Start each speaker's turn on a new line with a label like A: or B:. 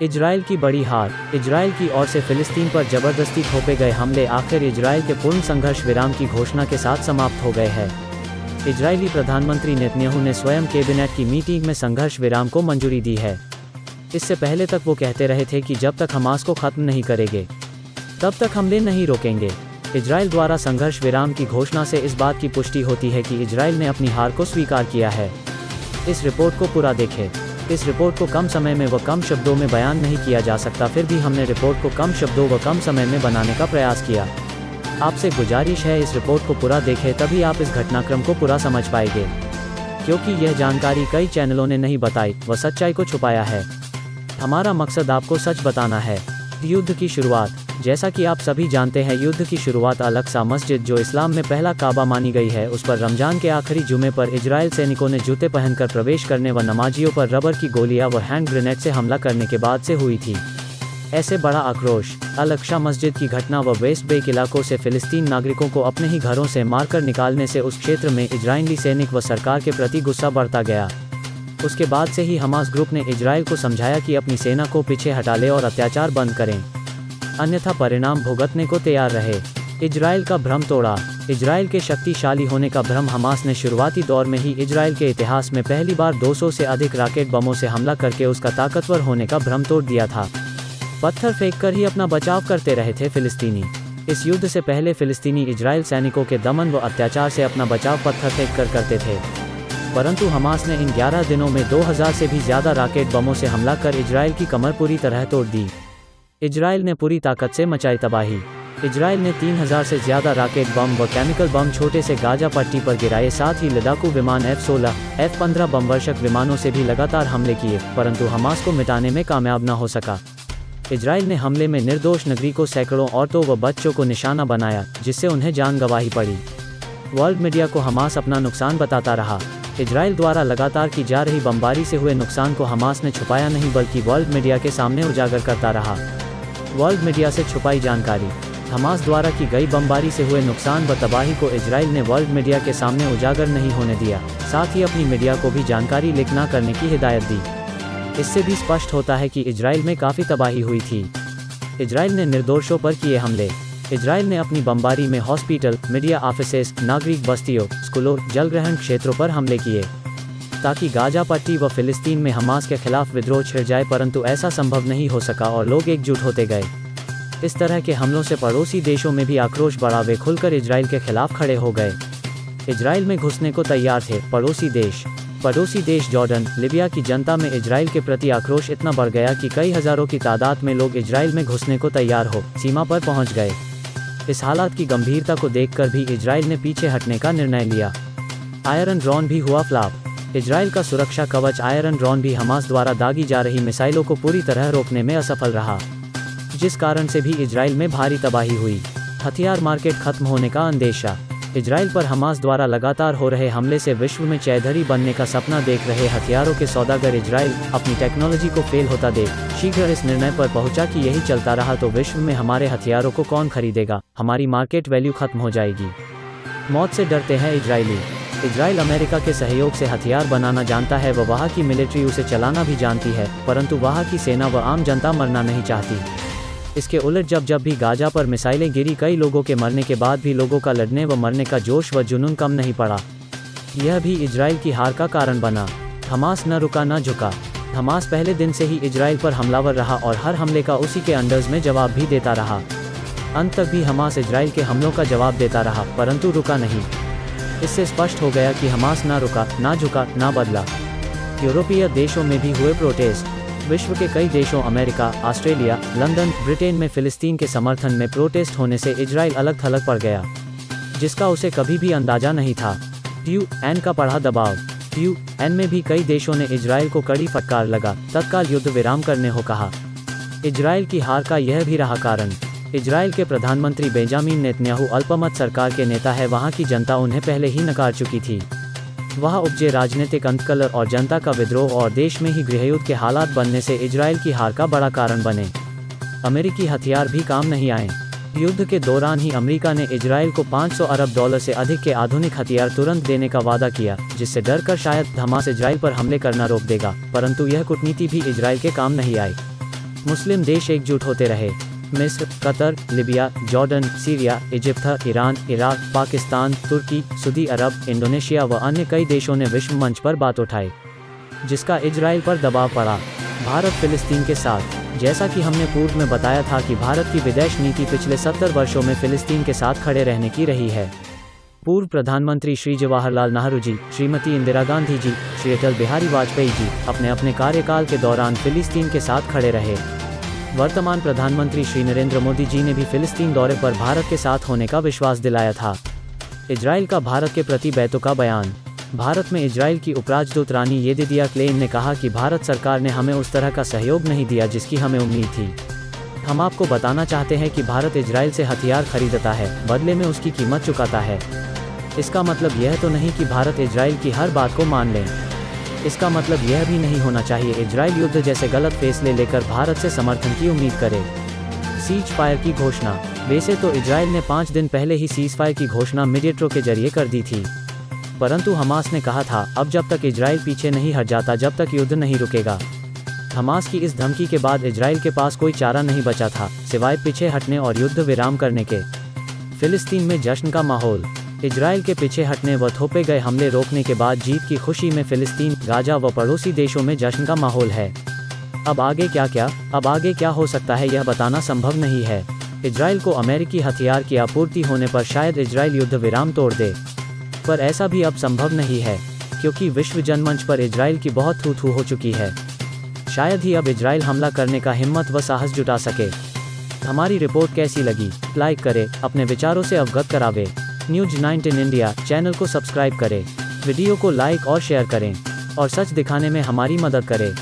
A: Israel की बड़ी हार। इजराइल की ओर से फिलिस्तीन पर जबरदस्ती थोपे गए हमले आखिर इजराइल के पूर्ण संघर्ष विराम की घोषणा के साथ समाप्त हो गए हैं। इजरायली प्रधानमंत्री नेतन्याहू ने स्वयं कैबिनेट की मीटिंग में संघर्ष विराम को मंजूरी दी है। इससे पहले तक वो कहते रहे थे कि जब तक हमास को खत्म नहीं करेंगे तब तक हमले नहीं रोकेंगे। इजराइल द्वारा संघर्ष विराम की घोषणा से इस बात की पुष्टि होती है कि इजराइल ने अपनी हार को स्वीकार किया है। इस रिपोर्ट को पूरा देखें। इस रिपोर्ट को कम समय में व कम शब्दों में बयान नहीं किया जा सकता, फिर भी हमने रिपोर्ट को कम शब्दों व कम समय में बनाने का प्रयास किया। आपसे गुजारिश है इस रिपोर्ट को पूरा देखें, तभी आप इस घटनाक्रम को पूरा समझ पाएंगे, क्योंकि यह जानकारी कई चैनलों ने नहीं बताई व सच्चाई को छुपाया है। हमारा मकसद आपको सच बताना है। युद्ध की शुरुआत। जैसा कि आप सभी जानते हैं, युद्ध की शुरुआत अल-अक्सा मस्जिद, जो इस्लाम में पहला काबा मानी गई है, उस पर रमजान के आखिरी जुमे पर इजराइल सैनिकों ने जूते पहनकर प्रवेश करने व नमाजियों पर रबर की गोलियां व हैंड ग्रेनेड से हमला करने के बाद से हुई थी। ऐसे बड़ा आक्रोश। अल-अक्सा मस्जिद की घटना व वेस्ट बैंक इलाकों से फिलिस्तीन नागरिकों को अपने ही घरों से मारकर निकालने से उस क्षेत्र में इजरायली सैनिक व सरकार के प्रति गुस्सा बढ़ता गया। उसके बाद से ही हमास ग्रुप ने इजराइल को समझाया कि अपनी सेना को पीछे हटा ले और अत्याचार बंद करें, अन्यथा परिणाम भुगतने को तैयार रहे। इजराइल का भ्रम तोड़ा। इजराइल के शक्तिशाली होने का भ्रम। हमास ने शुरुआती दौर में ही इजराइल के इतिहास में पहली बार 200 से अधिक रॉकेट बमों से हमला करके उसका ताकतवर होने का भ्रम तोड़ दिया था। पत्थर फेंककर ही अपना बचाव करते रहे थे फिलिस्तीनी। इस युद्ध से पहले फिलिस्तीनी इजराइल सैनिकों के दमन व अत्याचार से अपना बचाव पत्थर फेंक कर करते थे, परंतु हमास ने इन 11 दिनों में 2000 से भी ज़्यादा रॉकेट बमों से हमला कर इजराइल की कमर पूरी तरह तोड़ दी। इजराइल ने पूरी ताकत से मचाई तबाही। इजराइल ने 3000 से ज़्यादा रॉकेट बम व केमिकल बम छोटे से गाजा पट्टी पर गिराए, साथ ही लड़ाकू विमान F-16, F-15 बमवर्षक विमानों से भी लगातार हमले किए, परंतु हमास को मिटाने में कामयाब न हो सका। इजराइल ने हमले में निर्दोष नगरी को सैकड़ों औरतों व बच्चों को निशाना बनाया, जिससे उन्हें जान गंवाही पड़ी। वर्ल्ड मीडिया को हमास अपना नुकसान बताता रहा। इजराइल द्वारा लगातार की जा रही बमबारी से हुए नुकसान को हमास ने छुपाया नहीं, बल्कि वर्ल्ड मीडिया के सामने उजागर करता रहा। वर्ल्ड मीडिया से छुपाई जानकारी। हमास द्वारा की गई बमबारी से हुए नुकसान व तबाही को इजराइल ने वर्ल्ड मीडिया के सामने उजागर नहीं होने दिया, साथ ही अपनी मीडिया को भी जानकारी लीक न करने की हिदायत दी। इससे भी स्पष्ट होता है कि इजराइल में काफ़ी तबाही हुई थी। इजराइल ने निर्दोषों पर किए हमले। इजराइल ने अपनी बमबारी में हॉस्पिटल, मीडिया ऑफिसेस, नागरिक बस्तियों, स्कूलों, जलग्रहण क्षेत्रों पर हमले किए, ताकि गाजा पट्टी व फिलिस्तीन में हमास के खिलाफ विद्रोह छिड़ जाए, परंतु ऐसा संभव नहीं हो सका और लोग एकजुट होते गए। इस तरह के हमलों से पड़ोसी देशों में भी आक्रोश बढ़ा। वे खुलकर इजराइल के खिलाफ खड़े हो गए। इजराइल में घुसने को तैयार थे पड़ोसी देश जॉर्डन, लीबिया की जनता में इजराइल के प्रति आक्रोश इतना बढ़ गया कि कई हज़ारों की तादाद में लोग इजराइल में घुसने को तैयार हो सीमा पर पहुंच गए। इस हालात की गंभीरता को देखकर भी इजराइल ने पीछे हटने का निर्णय लिया। आयरन ड्रोन भी हुआ फ्लॉप। इजराइल का सुरक्षा कवच आयरन ड्रोन भी हमास द्वारा दागी जा रही मिसाइलों को पूरी तरह रोकने में असफल रहा, जिस कारण से भी इजराइल में भारी तबाही हुई। हथियार मार्केट खत्म होने का अंदेशा। इजराइल पर हमास द्वारा लगातार हो रहे हमले से विश्व में चौधरी बनने का सपना देख रहे हथियारों के सौदागर इजराइल अपनी टेक्नोलॉजी को फेल होता देख शीघ्र इस निर्णय पर पहुंचा कि यही चलता रहा तो विश्व में हमारे हथियारों को कौन खरीदेगा, हमारी मार्केट वैल्यू खत्म हो जाएगी। मौत से डरते हैं इजरायली। इजराइल अमेरिका के सहयोग से हथियार बनाना जानता है व वहाँ की मिलिट्री उसे चलाना भी जानती है, परंतु वहाँ की सेना व आम जनता मरना नहीं चाहती। इसके उलट जब भी गाजा पर मिसाइलें गिरी, कई लोगों के मरने के बाद भी लोगों का लड़ने व मरने का जोश व जुनून कम नहीं पड़ा। यह भी इजराइल की हार का कारण बना। हमास न रुका न झुका। हमास पहले दिन से ही इजराइल पर हमलावर रहा और हर हमले का उसी के अंदाज में जवाब भी देता रहा। अंत तक भी हमास इजराइल के हमलों का जवाब देता रहा, परंतु रुका नहीं। इससे स्पष्ट हो गया कि हमास ना रुका, ना झुका, ना बदला। यूरोपीय देशों में भी हुए प्रोटेस्ट। विश्व के कई देशों अमेरिका, ऑस्ट्रेलिया, लंदन, ब्रिटेन में फिलिस्तीन के समर्थन में प्रोटेस्ट होने से इजराइल अलग थलग पड़ गया, जिसका उसे कभी भी अंदाजा नहीं था। UN का बढ़ा दबाव। UN में भी कई देशों ने इजराइल को कड़ी फटकार लगा, तत्काल युद्ध विराम करने को कहा। इजराइल की हार का यह भी रहा कारण। इजराइल के प्रधानमंत्री बेंजामिन नेतन्याहू अल्पमत सरकार के नेता है। वहाँ की जनता उन्हें पहले ही नकार चुकी थी। वहाँ उपजे राजनीतिक अंतकलह और जनता का विद्रोह और देश में ही गृहयुद्ध के हालात बनने से इजराइल की हार का बड़ा कारण बने। अमेरिकी हथियार भी काम नहीं आए। युद्ध के दौरान ही अमेरिका ने इजराइल को $500 अरब से अधिक के आधुनिक हथियार तुरंत देने का वादा किया, जिससे डर कर शायद हमास इजराइल पर हमले करना रोक देगा, परंतु यह कूटनीति भी इजराइल के काम नहीं आई। मुस्लिम देश एकजुट होते रहे। मिस्र, Qatar, Libya, Jordan, Syria, Egypt, Iran, Iraq, Pakistan, तुर्की, सऊदी अरब, इंडोनेशिया व अन्य कई देशों ने विश्व मंच पर बात उठाई, जिसका इजराइल पर दबाव पड़ा। भारत फिलिस्तीन के साथ। जैसा कि हमने पूर्व में बताया था कि भारत की विदेश नीति पिछले 70 वर्षों में फिलिस्तीन के साथ खड़े रहने की रही है। पूर्व प्रधानमंत्री श्री जवाहरलाल नेहरू जी, श्रीमती इंदिरा गांधी जी, श्री अटल बिहारी वाजपेयी जी अपने अपने कार्यकाल के दौरान फिलिस्तीन के साथ खड़े रहे। वर्तमान प्रधानमंत्री श्री नरेंद्र मोदी जी ने भी फिलिस्तीन दौरे पर भारत के साथ होने का विश्वास दिलाया था। इजराइल का भारत के प्रति बैतों का बयान। भारत में इजराइल की उपराजदूत रानी येदिदिया क्लेइन ने कहा कि भारत सरकार ने हमें उस तरह का सहयोग नहीं दिया जिसकी हमें उम्मीद थी। हम आपको बताना चाहते हैं कि भारत इजराइल से हथियार खरीदता है, बदले में उसकी कीमत चुकाता है। इसका मतलब यह तो नहीं कि भारत इजराइल की हर बात को मान लें। इसका मतलब यह भी नहीं होना चाहिए इजराइल युद्ध जैसे गलत फैसले लेकर भारत से समर्थन की उम्मीद करे। सीज फायर की घोषणा। वैसे तो इजराइल ने 5 दिन पहले ही सीज फायर की घोषणा मीडिएटर के जरिए कर दी थी, परंतु हमास ने कहा था अब जब तक इजराइल पीछे नहीं हट जाता जब तक युद्ध नहीं रुकेगा। हमास की इस धमकी के बाद इजराइल के पास कोई चारा नहीं बचा था सिवाय पीछे हटने और युद्ध विराम करने के। फिलिस्तीन में जश्न का माहौल। इजराइल के पीछे हटने व थोपे गए हमले रोकने के बाद जीत की खुशी में फिलिस्तीन, गाजा व पड़ोसी देशों में जश्न का माहौल है। अब आगे क्या हो सकता है यह बताना संभव नहीं है। इजराइल को अमेरिकी हथियार की आपूर्ति होने पर शायद इजराइल युद्ध विराम तोड़ दे, पर ऐसा भी अब संभव नहीं है क्योंकि विश्व जनमंच पर इजराइल की बहुत थू हो चुकी है। शायद ही अब इजराइल हमला करने का हिम्मत व साहस जुटा सके। हमारी रिपोर्ट कैसी लगी? लाइक करें, अपने विचारों से अवगत करावे। न्यूज 19 इंडिया चैनल को सब्सक्राइब करें, वीडियो को लाइक और शेयर करें और सच दिखाने में हमारी मदद करें।